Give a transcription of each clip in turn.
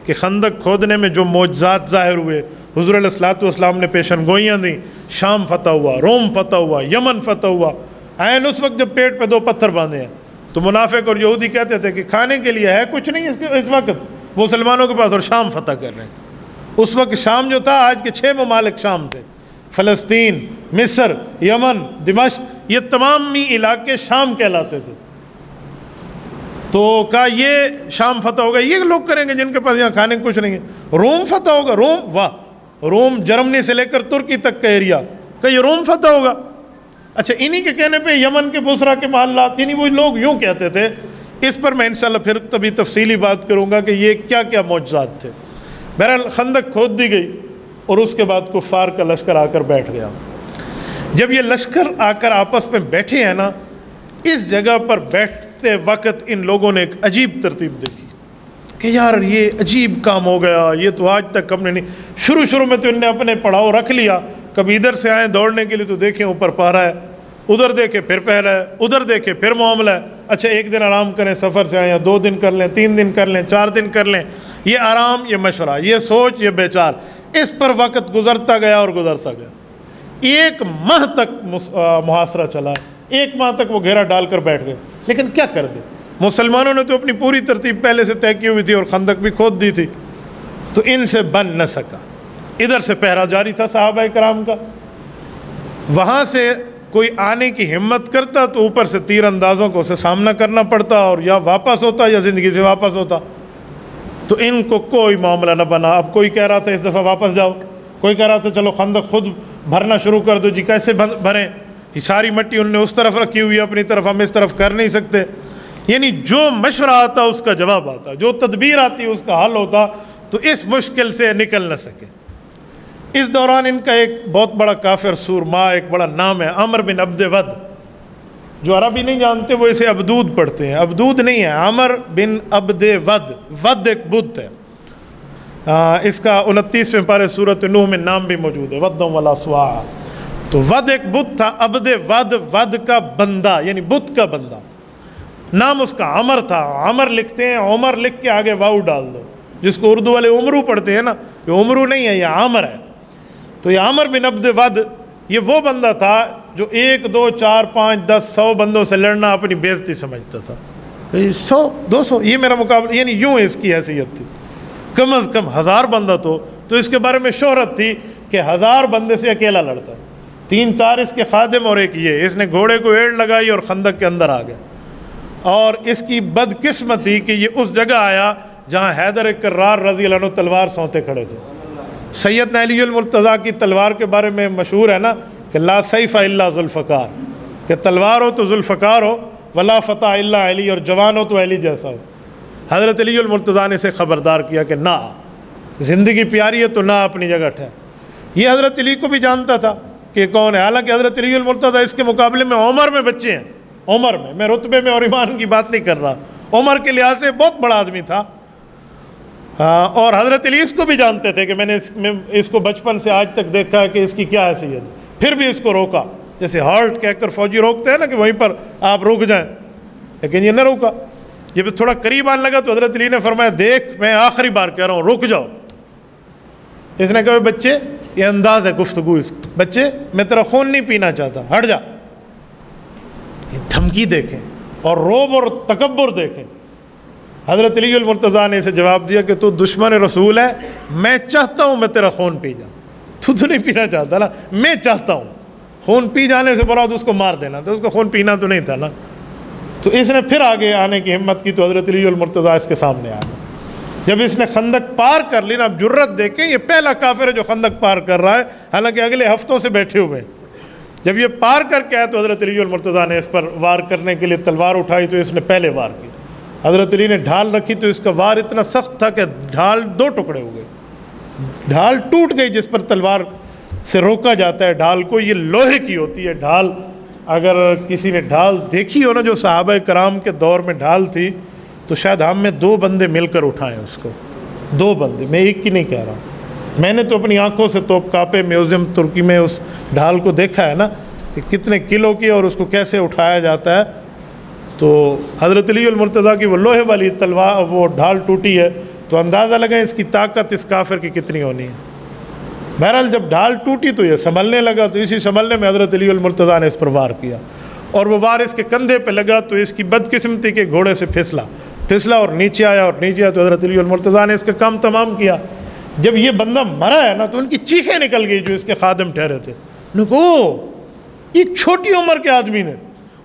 کہ خندق کھودنے میں جو معجزات ظاہر ہوئے، حضور علیہ الصلوۃ والسلام نے پیشن گوئیاں دیں، شام فتح ہوا، روم فتح ہوا، یمن فتح ہوا، عین اس وقت جب پیٹ پہ 2 پتھر باندھے ہیں تو منافق اور یہودی کہتے تھے کہ کھانے کے لیے ہے کچھ نہیں اس وقت مسلمانوں کے پاس، اور شام فتح کر رہے ہیں۔ اس وقت شام جو تھا آج کے 6 ممالک شام تھے، فلسطین، مصر، یمن، دمشق، یہ تمام ہی علاقے شام کہلاتے تھے۔ تو کہا یہ شام فتح ہوگا، یہ لوگ کریں گے جن کے پاس یہاں کھانے کچھ نہیں ہے۔ روم فتح ہوگا، روم، واہ، روم جرمنی سے لے کر ترکی تک کا ایریا، کہ یہ روم فتح ہوگا۔ اچھا، انہی کے کہنے پہ یمن کے بصرہ کے محلات، یعنی وہ لوگ یوں کہتے تھے۔ اس پر میں انشاءاللہ پھر تبھی تفصیلی بات کروں گا کہ یہ کیا کیا معجزات تھے۔ بہرحال خندق کھود دی گئی اور اس کے بعد کفار کا لشکر آ کر بیٹھ گیا۔ جب یہ لشکر آ کر آپس میں بیٹھے ہیں نا، اس جگہ پر بیٹھتے وقت ان لوگوں نے ایک عجیب ترتیب دیکھی کہ یار یہ عجیب کام ہو گیا، یہ تو آج تک ہم نے نہیں۔ شروع میں تو ان نے اپنے پڑاؤ رکھ لیا، کبھی ادھر سے آئیں دوڑنے کے لیے تو دیکھیں اوپر پہرا ہے، ادھر دیکھیں پھر پہرا ہے، ادھر دیکھیں پھر معاملہ ہے۔ اچھا، 1 دن آرام کریں، سفر سے آئیں، 2 دن کر لیں، 3 دن کر لیں، 4 دن کر لیں، یہ آرام، یہ مشورہ، یہ سوچ، یہ بیچار، اس پر وقت گزرتا گیا اور گزرتا گیا۔ 1 ماہ تک محاصرہ چلا، 1 ماہ تک وہ گھیرا ڈال کر بیٹھ گئے۔ لیکن کیا کر دے، مسلمانوں نے تو اپنی پوری ترتیب پہلے سے طے کی ہوئی تھی اور خندق بھی کھود دی تھی، تو ان سے بن نہ سکا۔ ادھر سے پہرا جاری تھا صحابہ کرام کا، وہاں سے کوئی آنے کی ہمت کرتا تو اوپر سے تیر اندازوں کو اسے سامنا کرنا پڑتا، اور یا واپس ہوتا یا زندگی سے واپس ہوتا۔ تو ان کو کوئی معاملہ نہ بنا۔ اب کوئی کہہ رہا تھا اس دفعہ واپس جاؤ، کوئی کہہ رہا تھا چلو خندق خود بھرنا شروع کر دو، جی کیسے بھریں، یہ ساری مٹی ان نے اس طرف رکھی ہوئی ہے اپنی طرف، ہم اس طرف کر نہیں سکتے۔ یعنی جو مشورہ آتا اس کا جواب آتا، جو تدبیر آتی اس کا حل ہوتا، تو اس مشکل سے نکل نہ سکے۔ اس دوران ان کا ایک بہت بڑا کافر سورما، ایک بڑا نام ہے عمر بن عبد ود۔ جو عربی نہیں جانتے وہ اسے عبدود پڑھتے ہیں، عبدود نہیں ہے، عمر بن عبد ود، ود ایک بت ہے۔ اس کا 29ویں پارے سورۃ نوح میں نام بھی موجود ہے، ودم ولا سواع۔ تو ود ایک بت تھا، عبد ود، ود کا بندہ یعنی بت کا بندہ، نام اس کا عمر تھا۔ عمر لکھتے ہیں، عمر لکھ کے آگے واو ڈال دو، جس کو اردو والے عمرو پڑھتے ہیں نا، یہ عمرو نہیں ہے، یہ عامر ہے۔ تو یہ عمر بن عبد ود، یہ وہ بندہ تھا جو 1 2 4 5 10 100 بندوں سے لڑنا اپنی بے عزتی سمجھتا تھا۔ 100 200 یہ میرا مقابلہ، یعنی یوں اس کی حیثیت تھی، کم از کم 1000 بندہ تو اس کے بارے میں شہرت تھی کہ 1000 بندے سے اکیلا لڑتا ہے۔ 3 4 اس کے خادم اور ایک یہ، اس نے گھوڑے کو ایڑ لگائی اور خندق کے اندر آ گیا۔ اور اس کی بدقسمتی کہ یہ اس جگہ آیا جہاں حیدر کرار رضی اللہ عنہ تلوار سونتے کھڑے تھے۔ سیدنا علی المرتضیٰ کی تلوار کے بارے میں مشہور ہے نا کہ لا سیف الا ذوالفقار، کہ تلوار ہو تو ذوالفقار ہو، ولا فتح الا علی، اور جوان ہو تو علی جیسا ہو۔ حضرت علی المرتضیٰ نے اسے خبردار کیا کہ نہ، زندگی پیاری ہے تو نہ اپنی جگہ ٹھہر۔ یہ حضرت علی کو بھی جانتا تھا کہ کون ہے، حالانکہ حضرت علی المرتضیٰ اس کے مقابلے میں عمر میں بچے ہیں، عمر میں رتبے میں اور ایمان کی بات نہیں کر رہا، عمر کے لحاظ سے بہت بڑا آدمی تھا۔ اور حضرت علی اس کو بھی جانتے تھے کہ میں نے اس کو بچپن سے آج تک دیکھا ہے کہ اس کی کیا حیثیت، پھر بھی اس کو روکا، جیسے ہالٹ کہہ کر فوجی روکتے ہیں نا کہ وہیں پر آپ رک جائیں، لیکن یہ نہ روکا۔ جب تھوڑا قریب آنے لگا تو حضرت علی نے فرمایا دیکھ میں آخری بار کہہ رہا ہوں رک جاؤ۔ اس نے کہا بچے، یہ انداز ہے گفتگو اس کا، بچے میں تیرا خون نہیں پینا چاہتا، ہٹ جا۔ یہ دھمکی دیکھیں اور رعب اور تکبر دیکھیں۔ حضرت علی المرتضیٰ نے اسے جواب دیا کہ تو دشمن رسول ہے، میں چاہتا ہوں میں تیرا خون پی جاؤں، تو نہیں پینا چاہتا نا، میں چاہتا ہوں۔ خون پی جانے سے مراد اس کو مار دینا تھا، اس کو خون پینا تو نہیں تھا نا۔ تو اس نے پھر آگے آنے کی ہمت کی تو حضرت علی المرتضیٰ اس کے سامنے آ گئے۔ جب اس نے خندق پار کر لی نا، اب جرت دیکھیں، یہ پہلا کافر ہے جو خندق پار کر رہا ہے، حالانکہ اگلے ہفتوں سے بیٹھے ہوئے ہیں۔ جب یہ پار کر کے آئے تو حضرت علی المرتضیٰ نے اس پر وار کرنے کے لیے تلوار اٹھائی تو اس نے پہلے وار کی۔ حضرت علی نے ڈھال رکھی تو اس کا وار اتنا سخت تھا کہ ڈھال 2 ٹکڑے ہو گئے، ڈھال ٹوٹ گئی جس پر تلوار سے روکا جاتا ہے ڈھال کو، یہ لوہے کی ہوتی ہے ڈھال۔ اگر کسی نے ڈھال دیکھی ہو نا جو صحابہ کرام کے دور میں ڈھال تھی، تو شاید ہم میں 2 بندے مل کر اٹھائیں اس کو، 2 بندے، میں ایک کی نہیں کہہ رہا ہوں۔ میں نے تو اپنی آنکھوں سے توپکاپے میوزیم ترکی میں اس ڈھال کو دیکھا ہے نا کہ کتنے کلو کی اور اس کو کیسے اٹھایا جاتا ہے۔ تو حضرت علی المرتضیٰ کی وہ لوہے والی تلوار، وہ ڈھال ٹوٹی ہے تو اندازہ لگائیں اس کی طاقت اس کافر کی کتنی ہونی ہے۔ بہرحال جب ڈھال ٹوٹی تو یہ سنبھلنے لگا، تو اسی سنبھلنے میں حضرت علی المرتضیٰ نے اس پر وار کیا، اور وہ وار اس کے کندھے پہ لگا تو اس کی بدقسمتی کے گھوڑے سے پھسلا اور نیچے آیا، اور نیچے آیا تو حضرت علی المرتضیٰ نے اس کا کام تمام کیا۔ جب یہ بندہ مرا ہے نا تو ان کی چیخیں نکل گئی جو اس کے خادم ٹھہرے تھے، انہوں نے کہا ایک چھوٹی عمر کے آدمی نے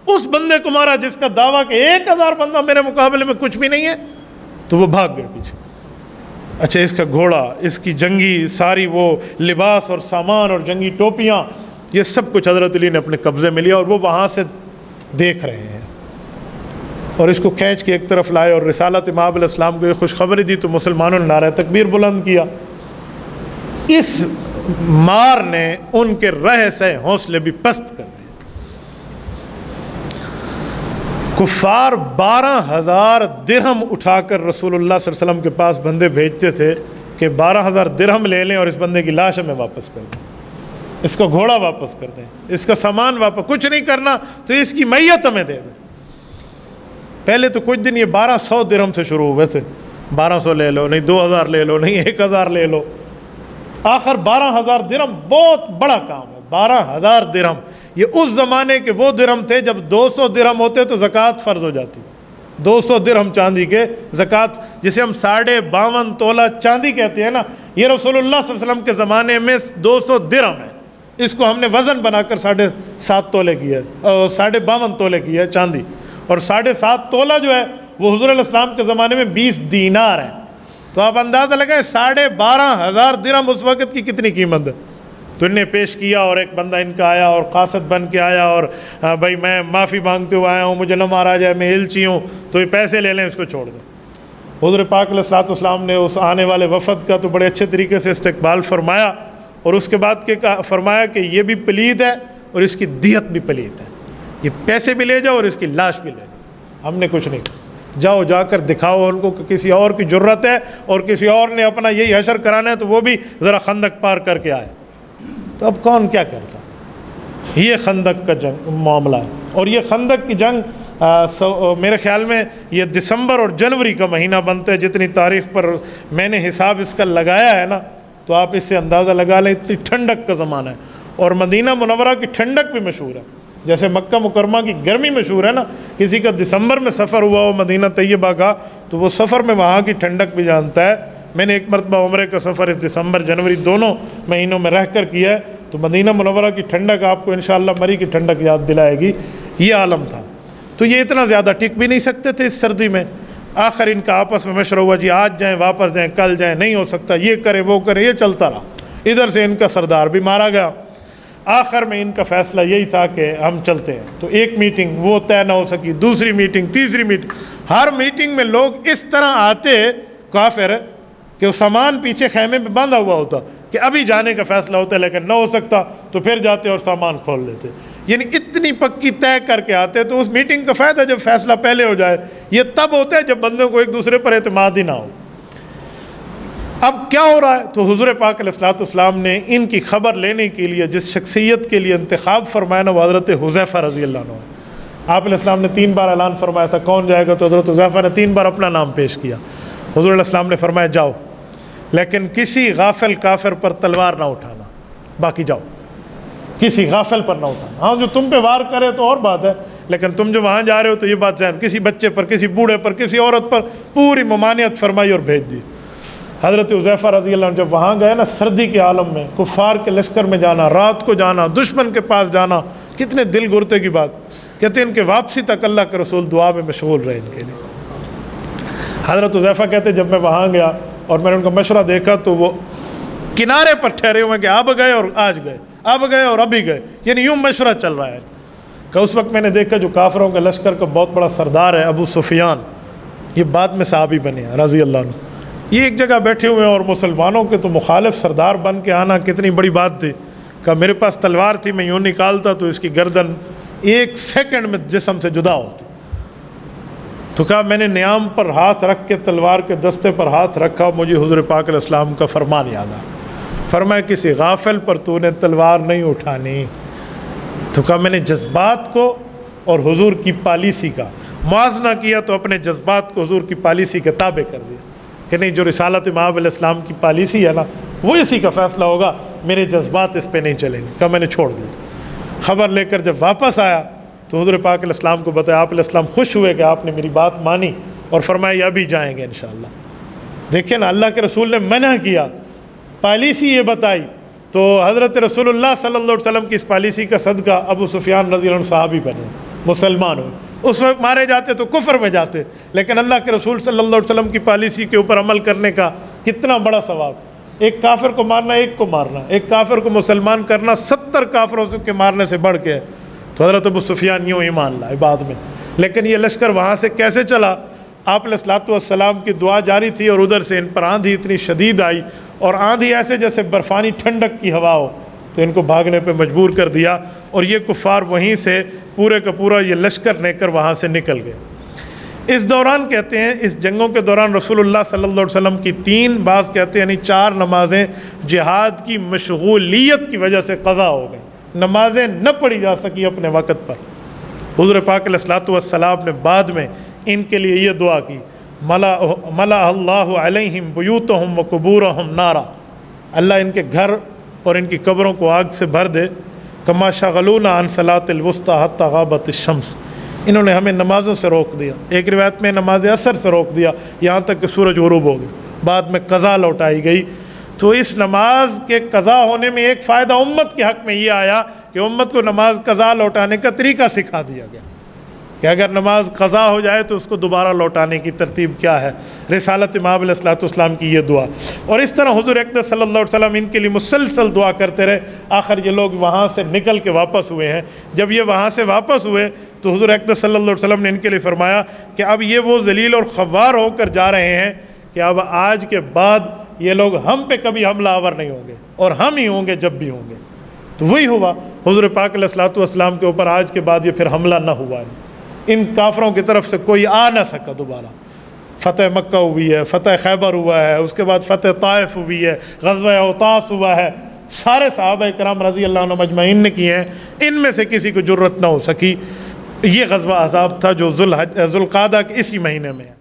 اس بندے کو مارا جس کا دعویٰ کہ 1000 بندہ میرے مقابلے میں کچھ بھی نہیں ہے، تو وہ بھاگ گئے پیچھے۔ اچھا، اس کا گھوڑا، اس کی جنگی ساری وہ لباس اور سامان اور جنگی ٹوپیاں، یہ سب کچھ حضرت علی نے اپنے قبضے میں لیا، اور وہ وہاں سے دیکھ رہے ہیں، اور اس کو کھینچ کے ایک طرف لائے اور رسالت امام علیہ السلام کو یہ خوشخبری دی تو مسلمانوں نے نعرہ تکبیر بلند کیا۔ اس مار نے ان کے رہ سے حوصلے بھی پست کر دیے۔ کفار 12,000 درہم اٹھا کر رسول اللہ صلی اللہ علیہ وسلم کے پاس بندے بھیجتے تھے کہ 12,000 درہم لے لیں اور اس بندے کی لاش ہمیں واپس کر دیں، اس کا گھوڑا واپس کر دیں، اس کا سامان واپس، کچھ نہیں کرنا تو اس کی میت ہمیں دے دیں۔ پہلے تو کچھ دن یہ 1200 درہم سے شروع ہوئے تھے، 1200 لے لو، نہیں 2000 لے لو، نہیں 1000 لے لو، آخر 12,000 درہم بہت بڑا کام ہے۔ 12,000 درہم، یہ اس زمانے کے وہ درہم تھے جب 200 درہم ہوتے تو زکوٰۃ فرض ہو جاتی۔ 200 درہم چاندی کے زکوٰۃ، جسے ہم 52.5 تولہ چاندی کہتے ہیں نا، یہ رسول اللہ صلی اللہ علیہ وسلم کے زمانے میں 200 درہم ہے۔ اس کو ہم نے وزن بنا کر 7.5 تولے کیا ہے، اور 52.5 تولے کی ہے چاندی، اور 7.5 تولہ جو ہے وہ حضور علیہ السلام کے زمانے میں 20 دینار ہیں۔ تو آپ اندازہ لگائیں 12,500 درہم اس وقت کی کتنی قیمت ہے۔ تو انہیں پیش کیا، اور ایک بندہ ان کا آیا اور قاصد بن کے آیا، اور بھائی میں معافی مانگتے ہوئے آیا ہوں، مجھے نہ مارا جائے، میں الچی ہوں، تو یہ پیسے لے لیں، اس کو چھوڑ دیں۔ حضور پاک علیہ الصلوۃ والسلام نے اس آنے والے وفد کا تو بڑے اچھے طریقے سے استقبال فرمایا، اور اس کے بعد فرمایا کہ یہ بھی پلید ہے اور اس کی دیت بھی پلید ہے، یہ پیسے بھی لے جاؤ اور اس کی لاش بھی لے جاؤ، ہم نے کچھ نہیں کہا، جاؤ جا کر دکھاؤ ان کو کہ کسی اور کی جرت ہے اور کسی اور نے اپنا یہی حشر کرانا ہے، تو وہ بھی ذرا خندق پار کر کے آئے۔ تو اب کون کیا کرتا؟ یہ خندق کا جنگ معاملہ ہے، اور یہ خندق کی جنگ میرے خیال میں یہ دسمبر اور جنوری کا مہینہ بنتا ہے، جتنی تاریخ پر میں نے حساب اس کا لگایا ہے نا، تو آپ اس سے اندازہ لگا لیں، اتنی ٹھنڈک کا زمانہ ہے، اور مدینہ منورہ کی ٹھنڈک بھی مشہور ہے، جیسے مکہ مکرمہ کی گرمی مشہور ہے نا، کسی کا دسمبر میں سفر ہوا ہو مدینہ طیبہ کا تو وہ سفر میں وہاں کی ٹھنڈک بھی جانتا ہے۔ میں نے ایک مرتبہ عمرے کا سفر اس دسمبر جنوری دونوں مہینوں میں رہ کر کیا ہے، تو مدینہ منورہ کی ٹھنڈک آپ کو انشاءاللہ مری کی ٹھنڈک یاد دلائے گی، یہ عالم تھا۔ تو یہ اتنا زیادہ ٹک بھی نہیں سکتے تھے اس سردی میں، آخر ان کا آپس میں مشورہ ہوا، جی آج جائیں واپس جائیں، کل جائیں، نہیں ہو سکتا، یہ کریں وہ کریں، یہ چلتا رہا، ادھر سے ان کا سردار بھی مارا گیا۔ آخر میں ان کا فیصلہ یہی تھا کہ ہم چلتے ہیں، تو ایک میٹنگ وہ طے نہ ہو سکی، دوسری میٹنگ، تیسری میٹنگ، ہر میٹنگ میں لوگ اس طرح آتے کافر کہ وہ سامان پیچھے خیمے میں باندھا ہوا ہوتا کہ ابھی جانے کا فیصلہ ہوتا ہے، لیکن نہ ہو سکتا تو پھر جاتے اور سامان کھول لیتے، یعنی اتنی پکی طے کر کے آتے۔ تو اس میٹنگ کا فائدہ جب فیصلہ پہلے ہو جائے، یہ تب ہوتا ہے جب بندوں کو ایک دوسرے پر اعتماد ہی نہ ہو۔ اب کیا ہو رہا ہے؟ تو حضور پاک علیہ الصلوۃ والسلام نے ان کی خبر لینے کے لیے جس شخصیت کے لیے انتخاب فرمایا نا، وہ حضرت حذیفہ رضی اللہ عنہ۔ آپ علیہ السلام نے 3 بار اعلان فرمایا تھا کون جائے گا، تو حضرت حذیفہ نے 3 بار اپنا نام پیش کیا۔ حضور علیہ السلام نے فرمایا جاؤ، لیکن کسی غافل کافر پر تلوار نہ اٹھانا، باقی جاؤ، کسی غافل پر نہ اٹھانا، ہاں جو تم پہ وار کرے تو اور بات ہے، لیکن تم جو وہاں جا رہے ہو تو یہ بات ذہن، کسی بچے پر، کسی بوڑھے پر، کسی عورت پر پوری ممانعت فرمائی اور بھیج دی۔ حضرت حذیفہ رضی اللہ عنہ جب وہاں گئے نا، سردی کے عالم میں کفار کے لشکر میں جانا، رات کو جانا، دشمن کے پاس جانا، کتنے دل گرتے کی بات، کہتے ہیں ان کے واپسی تک اللہ کے رسول دعا میں مشغول رہے ان کے لیے۔ حضرت حذیفہ کہتے جب میں وہاں گیا اور میں نے ان کا مشورہ دیکھا تو وہ کنارے پر ٹھہرے ہوئے کہ اب گئے اور آج گئے، اب گئے اور ابھی گئے، یعنی یوں مشورہ چل رہا ہے کہ اس وقت میں نے دیکھا جو کافروں کے لشکر کا بہت بڑا سردار ہے ابو سفیان، یہ بعد میں صحابی بنے ہیں رضی اللہ عنہ، یہ ایک جگہ بیٹھے ہوئے ہیں اور مسلمانوں کے تو مخالف سردار بن کے آنا کتنی بڑی بات تھی۔ کہ میرے پاس تلوار تھی، میں یوں نکالتا تو اس کی گردن 1 سیکنڈ میں جسم سے جدا ہوتی۔ تو کہا میں نے نیام پر ہاتھ رکھ کے تلوار کے دستے پر ہاتھ رکھا، مجھے حضور پاک علیہ السلام کا فرمان یاد آیا، فرمایا کسی غافل پر تو نے تلوار نہیں اٹھانی۔ تو کہا میں نے جذبات کو اور حضور کی پالیسی کا موازنہ کیا تو اپنے جذبات کو حضور کی پالیسی کے تابع کر دیا۔ کہ نہیں جو رسالت امام علیہ السلام کی پالیسی ہے نا وہ اسی کا فیصلہ ہوگا، میرے جذبات اس پہ نہیں چلیں گے، کہا میں نے چھوڑ دیا۔ خبر لے کر جب واپس آیا تو حضور پاک علیہ السلام کو بتایا، آپ علیہ السلام خوش ہوئے کہ آپ نے میری بات مانی اور فرمایا ابھی جائیں گے انشاءاللہ۔ دیکھیں نا اللہ کے رسول نے منع کیا، پالیسی یہ بتائی، تو حضرت رسول اللہ صلی اللہ علیہ وسلم کی اس پالیسی کا صدقہ ابو سفیان رضی اللہ عنہ صحابی بنے، مسلمان ہوئے۔ اس وقت مارے جاتے تو کفر میں جاتے، لیکن اللہ کے رسول صلی اللہ علیہ وسلم کی پالیسی کے اوپر عمل کرنے کا کتنا بڑا ثواب۔ ایک کافر کو مارنا، ایک کو مارنا، ایک کافر کو مسلمان کرنا 70 کافروں کے مارنے سے بڑھ کے ہے۔ تو حضرت ابو سفیان یوں ایمان لائے بعد میں، لیکن یہ لشکر وہاں سے کیسے چلا؟ آپ علیہ الصلوۃ والسلام کی دعا جاری تھی اور ادھر سے ان پر آندھی اتنی شدید آئی، اور آندھی ایسے جیسے برفانی ٹھنڈک کی ہوا ہو، تو ان کو بھاگنے پہ مجبور کر دیا، اور یہ کفار وہیں سے پورے کا پورا یہ لشکر لے کر وہاں سے نکل گئے۔ اس دوران کہتے ہیں اس جنگوں کے دوران رسول اللہ صلی اللہ علیہ وسلم کی 3، بعض کہتے ہیں یعنی 4 نمازیں جہاد کی مشغولیت کی وجہ سے قضا ہو گئیں، نمازیں نہ پڑھی جا سکی اپنے وقت پر۔ حضور پاک علیہ الصلوۃ والسلام نے بعد میں ان کے لیے یہ دعا کی، ملا اللہ علیہم بیوتہم وقبورہم نارا، اللہ ان کے گھر اور ان کی قبروں کو آگ سے بھر دے، کما شغلونا عن صلاۃ الوسطی حتی غابت الشمس، انہوں نے ہمیں نمازوں سے روک دیا، ایک روایت میں نماز عصر سے روک دیا یہاں تک کہ سورج غروب ہو گیا، بعد میں قضا لوٹائی گئی۔ تو اس نماز کے قضا ہونے میں ایک فائدہ امت کے حق میں یہ آیا کہ امت کو نماز قضا لوٹانے کا طریقہ سکھا دیا گیا کہ اگر نماز قضا ہو جائے تو اس کو دوبارہ لوٹانے کی ترتیب کیا ہے، رسالت امام علیہ الصلوۃ والسلام کی یہ دعا۔ اور اس طرح حضور اقدس صلی اللہ علیہ وسلم ان کے لیے مسلسل دعا کرتے رہے، آخر یہ لوگ وہاں سے نکل کے واپس ہوئے ہیں۔ جب یہ وہاں سے واپس ہوئے تو حضور اقدس صلی اللہ علیہ وسلم نے ان کے لیے فرمایا کہ اب یہ وہ ذلیل اور خوار ہو کر جا رہے ہیں کہ اب آج کے بعد یہ لوگ ہم پہ کبھی حملہ آور نہیں ہوں گے، اور ہم ہی ہوں گے جب بھی ہوں گے۔ تو وہی ہوا، حضور پاک علیہ الصلوۃ والسلام کے اوپر آج کے بعد یہ پھر حملہ نہ ہوا، ان کافروں کی طرف سے کوئی آ نہ سکا دوبارہ۔ فتح مکہ ہوئی ہے، فتح خیبر ہوا ہے، اس کے بعد فتح طائف ہوئی ہے، غزوہ اوطاس ہوا ہے، سارے صحابہ کرام رضی اللہ عنہم اجمعین نے کیے ہیں، ان میں سے کسی کو جرت نہ ہو سکی۔ یہ غزوہ احزاب تھا جو ذوالقعدہ کے اسی مہینے میں ہے۔